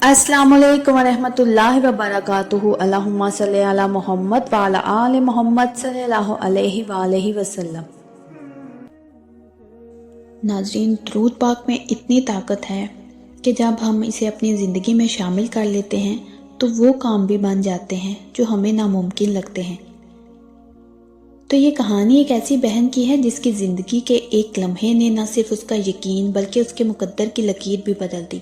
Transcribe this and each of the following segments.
السلام علیکم ورحمۃ اللہ وبرکاتہ۔ اللہم صلی علی محمد وعلی آل محمد صلی اللہ علیہ وآلہ وسلم۔ ناظرین، درود پاک میں اتنی طاقت ہے کہ جب ہم اسے اپنی زندگی میں شامل کر لیتے ہیں تو وہ کام بھی بن جاتے ہیں جو ہمیں ناممکن لگتے ہیں۔ تو یہ کہانی ایک ایسی بہن کی ہے جس کی زندگی کے ایک لمحے نے نہ صرف اس کا یقین بلکہ اس کے مقدر کی لکیر بھی بدل دی۔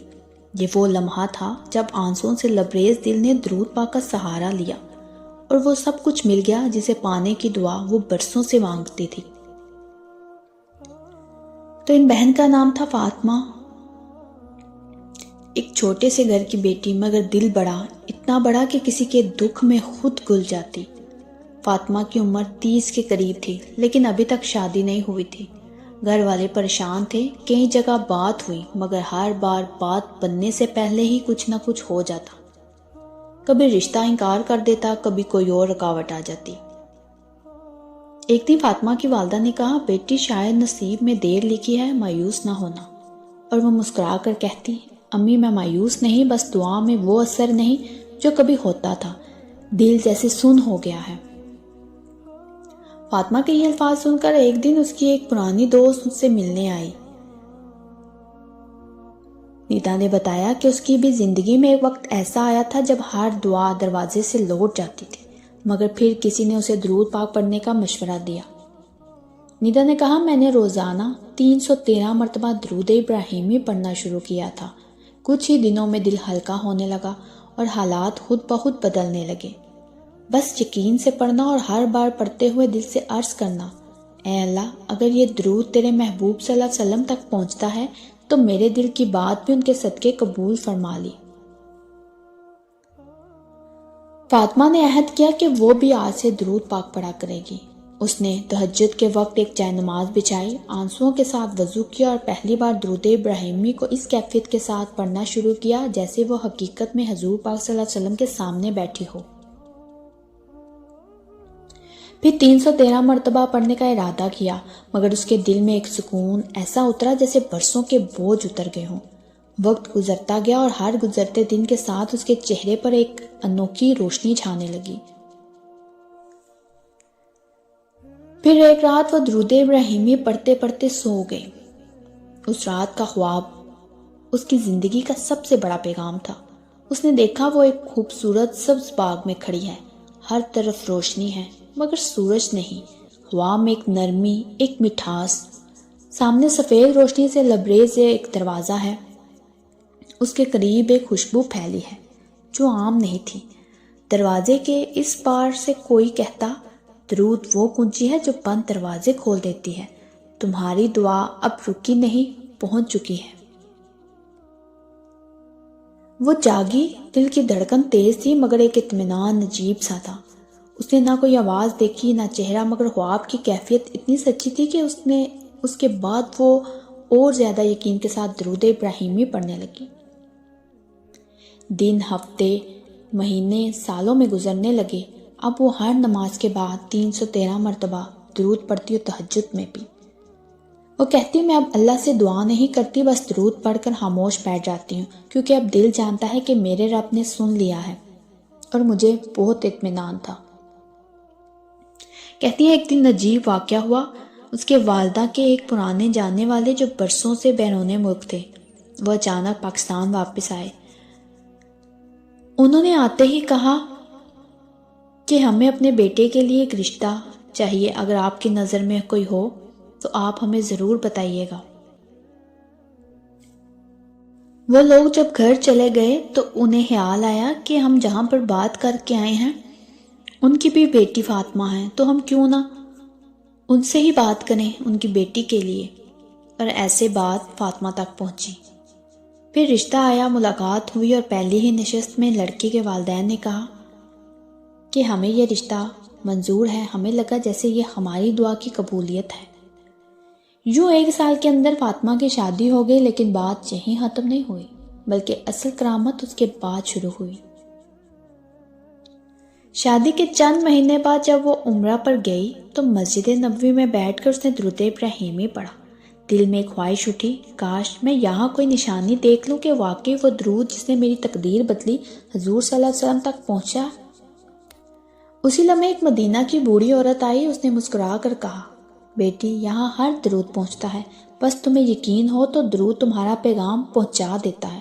یہ وہ لمحہ تھا جب آنسوؤں سے لبریز دل نے درود پاک کا سہارا لیا اور وہ سب کچھ مل گیا جسے پانے کی دعا وہ برسوں سے مانگتی تھی۔ تو ان بہن کا نام تھا فاطمہ، ایک چھوٹے سے گھر کی بیٹی، مگر دل بڑا، اتنا بڑا کہ کسی کے دکھ میں خود گل جاتی۔ فاطمہ کی عمر 30 کے قریب تھی لیکن ابھی تک شادی نہیں ہوئی تھی۔ گھر والے پریشان تھے، کئی جگہ بات ہوئی مگر ہر بار بات بننے سے پہلے ہی کچھ نہ کچھ ہو جاتا۔ کبھی رشتہ انکار کر دیتا، کبھی کوئی اور رکاوٹ آ جاتی۔ ایک دن فاطمہ کی والدہ نے کہا، بیٹی شاید نصیب میں دیر لکھی ہے، مایوس نہ ہونا۔ اور وہ مسکرا کر کہتی، امی میں مایوس نہیں، بس دعا میں وہ اثر نہیں جو کبھی ہوتا تھا، دل جیسے سن ہو گیا ہے۔ فاطمہ کے یہ الفاظ سن کر ایک دن اس کی ایک پرانی دوست اس سے ملنے آئی۔ نیتا نے بتایا کہ اس کی بھی زندگی میں ایک وقت ایسا آیا تھا جب ہر دعا دروازے سے لوٹ جاتی تھی، مگر پھر کسی نے اسے درود پاک پڑھنے کا مشورہ دیا۔ نیتا نے کہا، میں نے روزانہ 313 مرتبہ درود ابراہیمی پڑھنا شروع کیا تھا۔ کچھ ہی دنوں میں دل ہلکا ہونے لگا اور حالات خود بخود بدلنے لگے۔ بس یقین سے پڑھنا اور ہر بار پڑھتے ہوئے دل سے عرض کرنا، اے اللہ، اگر یہ درود تیرے محبوب صلی اللہ علیہ وسلم تک پہنچتا ہے تو میرے دل کی بات بھی ان کے صدقے قبول فرما لی۔ فاطمہ نے عہد کیا کہ وہ بھی آج سے درود پاک پڑھا کرے گی۔ اس نے تہجد کے وقت ایک جائے نماز بچھائی، آنسوؤں کے ساتھ وضو کیا اور پہلی بار درود ابراہیمی کو اس کیفیت کے ساتھ پڑھنا شروع کیا جیسے وہ حقیقت میں حضور پاک صلی اللہ علیہ وسلم کے سامنے بیٹھی ہو۔ پھر 313 مرتبہ پڑھنے کا ارادہ کیا، مگر اس کے دل میں ایک سکون ایسا اترا جیسے برسوں کے بوجھ اتر گئے ہوں۔ وقت گزرتا گیا اور ہر گزرتے دن کے ساتھ اس کے چہرے پر ایک انوکھی روشنی چھانے لگی۔ پھر ایک رات وہ درود ابراہیمی پڑھتے پڑھتے سو گئی۔ اس رات کا خواب اس کی زندگی کا سب سے بڑا پیغام تھا۔ اس نے دیکھا وہ ایک خوبصورت سبز باغ میں کھڑی ہے، ہر طرف روشنی ہے مگر سورج نہیں، ہوا میں ایک نرمی، ایک مٹھاس، سامنے سفید روشنی سے لبریز ایک دروازہ ہے، اس کے قریب ایک خوشبو پھیلی ہے جو عام نہیں تھی۔ دروازے کے اس پار سے کوئی کہتا، درود وہ کنجی ہے جو بند دروازے کھول دیتی ہے، تمہاری دعا اب رکی نہیں، پہنچ چکی ہے۔ وہ جاگی، دل کی دھڑکن تیز تھی مگر ایک اطمینان عجیب سا تھا۔ اس نے نہ کوئی آواز دیکھی نہ چہرہ، مگر خواب کی کیفیت اتنی سچی تھی کہ اس کے بعد وہ اور زیادہ یقین کے ساتھ درود ابراہیمی پڑھنے لگی۔ دن، ہفتے، مہینے، سالوں میں گزرنے لگے۔ اب وہ ہر نماز کے بعد 313 مرتبہ درود پڑھتی اور تہجد میں بھی۔ وہ کہتی، میں اب اللہ سے دعا نہیں کرتی، بس درود پڑھ کر خاموش بیٹھ جاتی ہوں، کیونکہ اب دل جانتا ہے کہ میرے رب نے سن لیا ہے اور مجھے بہت اطمینان تھا۔ کہتی ہے، ایک دن عجیب واقعہ ہوا۔ اس کے والدہ کے ایک پرانے جاننے والے جو برسوں سے بیرون ملک تھے، وہ اچانک پاکستان واپس آئے۔ انہوں نے آتے ہی کہا کہ ہمیں اپنے بیٹے کے لیے ایک رشتہ چاہیے، اگر آپ کی نظر میں کوئی ہو تو آپ ہمیں ضرور بتائیے گا۔ وہ لوگ جب گھر چلے گئے تو انہیں خیال آیا کہ ہم جہاں پر بات کر کے آئے ہیں ان کی بھی بیٹی فاطمہ ہے، تو ہم کیوں نہ ان سے ہی بات کریں ان کی بیٹی کے لیے۔ اور ایسے بات فاطمہ تک پہنچی۔ پھر رشتہ آیا، ملاقات ہوئی اور پہلی ہی نشست میں لڑکی کے والدین نے کہا کہ ہمیں یہ رشتہ منظور ہے۔ ہمیں لگا جیسے یہ ہماری دعا کی قبولیت ہے۔ یوں 1 سال کے اندر فاطمہ کی شادی ہو گئی، لیکن بات یہیں ختم نہیں ہوئی بلکہ اصل کرامت اس کے بعد شروع ہوئی۔ شادی کے چند مہینے بعد جب وہ عمرہ پر گئی تو مسجد نبوی میں بیٹھ کر اس نے درود ابراہیمی پڑھا۔ دل میں خواہش اٹھی، کاش میں یہاں کوئی نشانی دیکھ لوں کہ واقعی وہ درود جس نے میری تقدیر بدلی حضور صلی اللہ علیہ وسلم تک پہنچا۔ اسی لمحے ایک مدینہ کی بوڑھی عورت آئی، اس نے مسکرا کر کہا، بیٹی یہاں ہر درود پہنچتا ہے، بس تمہیں یقین ہو تو درود تمہارا پیغام پہنچا دیتا ہے۔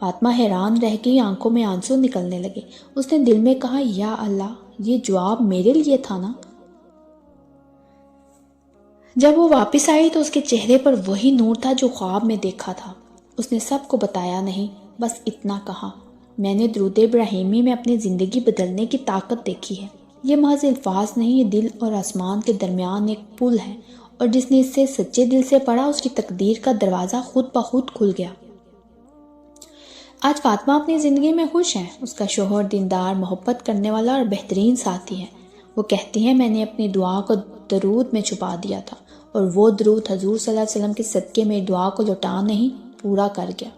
فاطمہ حیران رہ گئی، آنکھوں میں آنسو نکلنے لگے۔ اس نے دل میں کہا، یا اللہ، یہ جواب میرے لیے تھا نا۔ جب وہ واپس آئی تو اس کے چہرے پر وہی نور تھا جو خواب میں دیکھا تھا۔ اس نے سب کو بتایا نہیں، بس اتنا کہا، میں نے درود ابراہیمی میں اپنی زندگی بدلنے کی طاقت دیکھی ہے۔ یہ محض الفاظ نہیں، یہ دل اور آسمان کے درمیان ایک پل ہے، اور جس نے اسے سچے دل سے پڑھا اس کی تقدیر کا دروازہ خود بخود کھل گیا۔ آج فاطمہ اپنی زندگی میں خوش ہے۔ اس کا شوہر دیندار، محبت کرنے والا اور بہترین ساتھی ہے۔ وہ کہتی ہیں، میں نے اپنی دعا کو درود میں چھپا دیا تھا، اور وہ درود حضور صلی اللہ علیہ وسلم کے صدقے میری دعا کو لوٹا نہیں، پورا کر گیا۔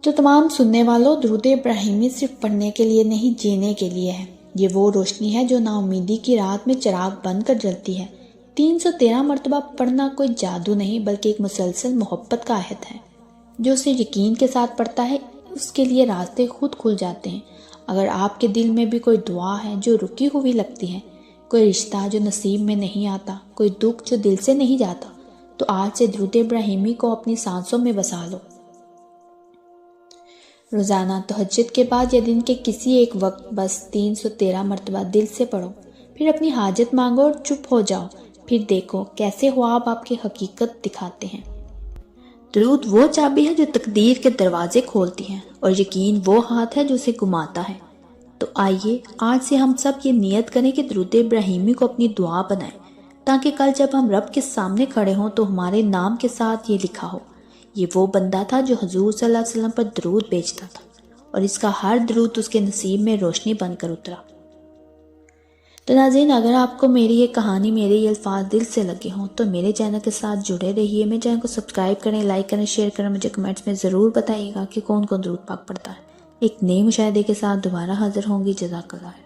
تو تمام سننے والوں، درود ابراہیمی صرف پڑھنے کے لیے نہیں، جینے کے لیے ہے۔ یہ وہ روشنی ہے جو نا امیدی کی رات میں چراغ بن کر جلتی ہے۔ 313 مرتبہ پڑھنا کوئی جادو نہیں، بلکہ ایک مسلسل محبت کا عہد ہے۔ جو اسے یقین کے ساتھ پڑھتا ہے، اس کے لیے راستے خود کھل جاتے ہیں۔ اگر آپ کے دل میں بھی کوئی دعا ہے جو رکی ہوئی لگتی ہے، کوئی رشتہ جو نصیب میں نہیں آتا، کوئی دکھ جو دل سے نہیں جاتا، تو آج سے درود ابراہیمی کو اپنی سانسوں میں بسا لو۔ روزانہ تہجد کے بعد یا دن کے کسی ایک وقت بس 313 مرتبہ دل سے پڑھو، پھر اپنی حاجت مانگو اور چپ ہو جاؤ، پھر دیکھو کیسے خواب آپ کی حقیقت دکھاتے ہیں۔ درود وہ چابی ہے جو تقدیر کے دروازے کھولتی ہے، اور یقین وہ ہاتھ ہے جو اسے گھماتا ہے۔ تو آئیے آج سے ہم سب یہ نیت کریں کہ درود ابراہیمی کو اپنی دعا بنائیں، تاکہ کل جب ہم رب کے سامنے کھڑے ہوں تو ہمارے نام کے ساتھ یہ لکھا ہو، یہ وہ بندہ تھا جو حضور صلی اللہ علیہ وسلم پر درود بھیجتا تھا، اور اس کا ہر درود اس کے نصیب میں روشنی بن کر اترا۔ تو ناظرین، اگر آپ کو میری یہ کہانی، میرے یہ الفاظ دل سے لگے ہوں تو میرے چینل کے ساتھ جڑے رہیے۔ میرے چینل کو سبسکرائب کریں، لائک کریں، شیئر کریں۔ مجھے کمنٹس میں ضرور بتائیے گا کہ کون کون درود پاک پڑھتا ہے۔ ایک نئے مشاہدے کے ساتھ دوبارہ حاضر ہوں گی۔ جزاک اللہ۔